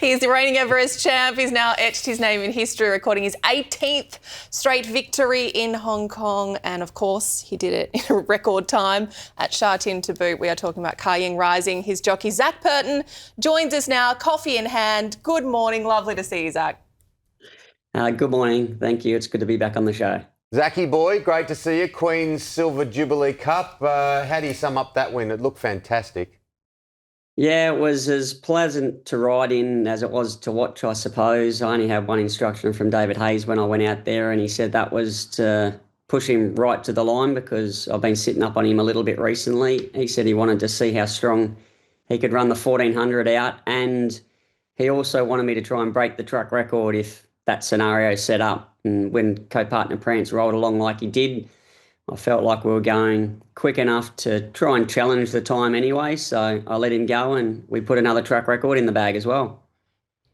He's the reigning Everest champ. He's now etched his name in history, recording his 18th straight victory in Hong Kong. And of course, he did it in a record time at Sha Tin to boot. We are talking about Ying Rising. His jockey, Zac Purton, joins us now, coffee in hand. Good morning. Lovely to see you, Zac. Good morning. Thank you. It's good to be back on the show. Zachy boy, great to see you. Queen's Silver Jubilee Cup. How do you sum up that win? It looked fantastic. Yeah, it was as pleasant to ride in as it was to watch, I suppose. I only had one instruction from David Hayes when I went out there, and he said that was to push him right to the line because I've been sitting up on him a little bit recently. He said he wanted to see how strong he could run the 1400 out, and he also wanted me to try and break the track record if that scenario set up. And when co-partner Prance rolled along like he did, I felt like we were going quick enough to try and challenge the time anyway, so I let him go and we put another track record in the bag as well.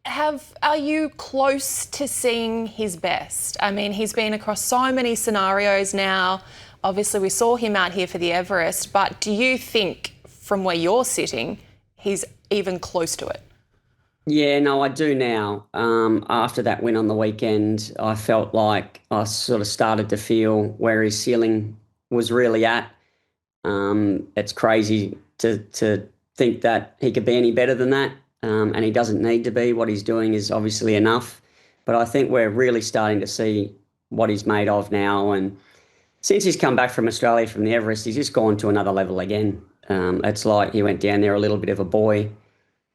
Are you close to seeing his best? I mean, he's been across so many scenarios now. Obviously, we saw him out here for the Everest, but do you think from where you're sitting, he's even close to it? Yeah, no, I do now. After that win on the weekend, I felt like I sort of started to feel where his ceiling was really at. It's crazy to think that he could be any better than that, and he doesn't need to be. What he's doing is obviously enough. But I think we're really starting to see what he's made of now. And since he's come back from Australia from the Everest, he's just gone to another level again. It's like he went down there a little bit of a boy.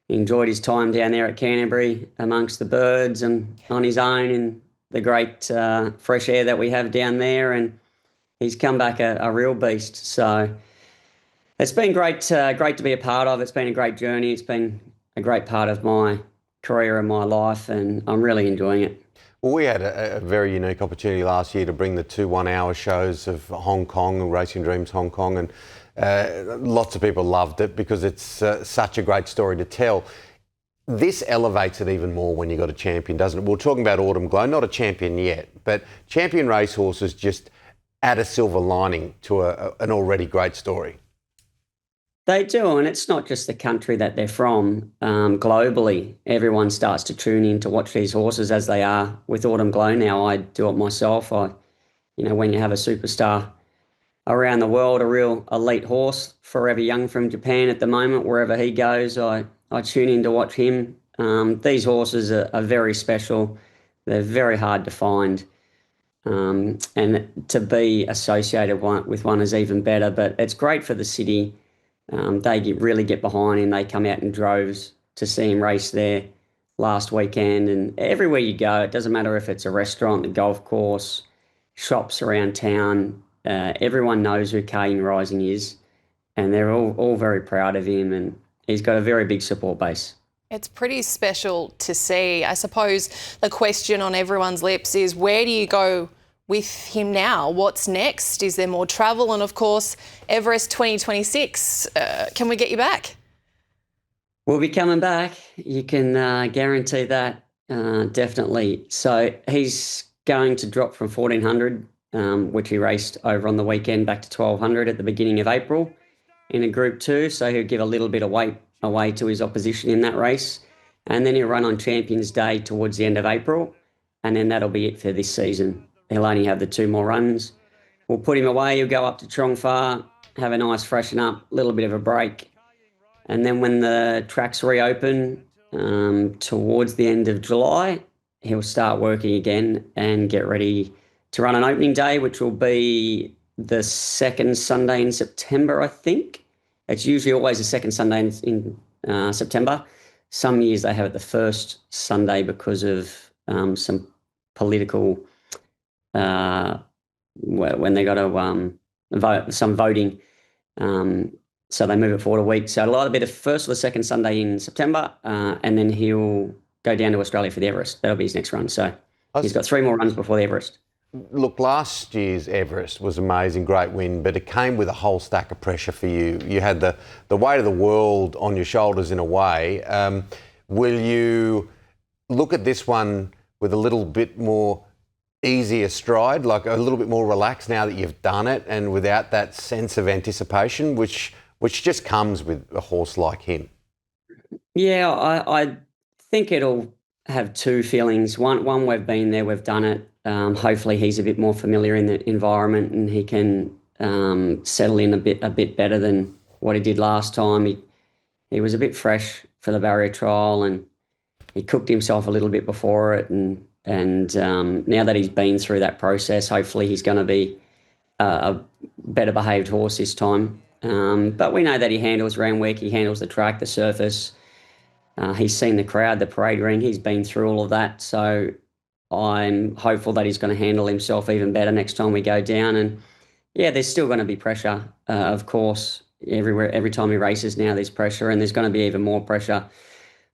He enjoyed his time down there at Canterbury amongst the birds and on his own in the great fresh air that we have down there, and he's come back a real beast. So it's been great to be a part of. It's been a great journey. It's been a great part of my career and my life, and I'm really enjoying it. Well, we had a very unique opportunity last year to bring the two one-hour shows of Hong Kong, Racing Dreams Hong Kong, and lots of people loved it because it's such a great story to tell. This elevates it even more when you've got a champion, doesn't it? We're talking about Autumn Glow, not a champion yet, but champion racehorses just add a silver lining to an already great story. They do, and it's not just the country that they're from. Globally, everyone starts to tune in to watch these horses as they are with Autumn Glow now. I do it myself. When you have a superstar around the world, a real elite horse, Forever Young from Japan at the moment, wherever he goes, I tune in to watch him. These horses are very special. They're very hard to find. And to be associated with one is even better, but it's great for the city. They really get behind him. They come out in droves to see him race there last weekend. And everywhere you go, it doesn't matter if it's a restaurant, the golf course, shops around town, everyone knows who Ying Rising is, and they're all very proud of him, and he's got a very big support base. It's pretty special to see. I suppose the question on everyone's lips is, where do you go with him now? What's next? Is there more travel? And of course, Everest 2026, can we get you back? We'll be coming back. You can guarantee that, definitely. So he's going to drop from 1400, which he raced over on the weekend, back to 1200 at the beginning of April in a Group 2. So he'll give a little bit of weight away to his opposition in that race. And then he'll run on Champions Day towards the end of April. And then that'll be it for this season. He'll only have the two more runs. We'll put him away. He'll go up to Chongfa, have a nice freshen up, little bit of a break. And then when the tracks reopen towards the end of July, he'll start working again and get ready to run an opening day, which will be the second Sunday in September, I think. It's usually always the second Sunday in September. Some years they have it the first Sunday because of some political, when they got to vote, some voting. So they move it forward a week. So it'll either be the first or the second Sunday in September, and then he'll go down to Australia for the Everest. That'll be his next run. So he's got 3 more runs before the Everest. Look, last year's Everest was amazing, great win, but it came with a whole stack of pressure for you. You had the weight of the world on your shoulders in a way. Will you look at this one with a little bit more easier stride, like a little bit more relaxed now that you've done it, and without that sense of anticipation, which just comes with a horse like him? Yeah, I think it'll have two feelings. One, we've been there, we've done it. Hopefully he's a bit more familiar in the environment and he can settle in a bit better than what he did last time. He was a bit fresh for the barrier trial and he cooked himself a little bit before it. And now that he's been through that process, hopefully he's going to be a better behaved horse this time. But we know that he handles Randwick, he handles the track, the surface. He's seen the crowd, the parade ring. He's been through all of that. So I'm hopeful that he's going to handle himself even better next time we go down. And yeah, there's still going to be pressure, of course. Every time he races now, there's pressure, and there's going to be even more pressure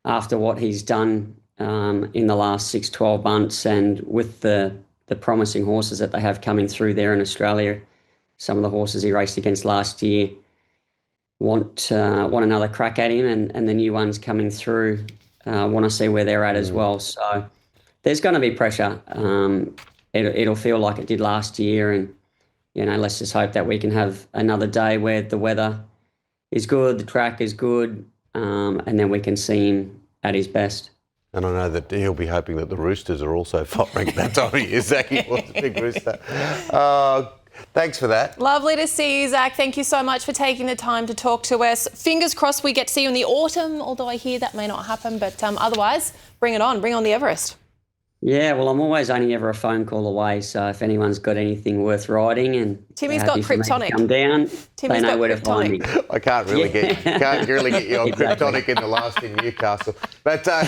after what he's done in the last 6-12 months, and with the promising horses that they have coming through there in Australia. Some of the horses he raced against last year want another crack at him, and the new ones coming through want to see where they're at as well. So there's going to be pressure. It'll feel like it did last year, and let's just hope that we can have another day where the weather is good, the track is good, and then we can see him at his best. And I know that he'll be hoping that the Roosters are also top ranked that time of year. Zac, he was a big rooster. Thanks for that. Lovely to see you, Zac. Thank you so much for taking the time to talk to us. Fingers crossed we get to see you in the autumn, although I hear that may not happen. But otherwise, bring it on. Bring on the Everest. Yeah, well, I'm always only ever a phone call away. So if anyone's got anything worth riding and Timmy's got Kryptonic. Come down. Timmy's they know got where Kryptonic. to find me. I can't really get you on Exactly. Kryptonic in the last in Newcastle. But all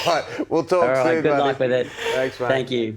right, we'll talk All right, soon. good buddy. luck with it. Thanks, mate. Thank you.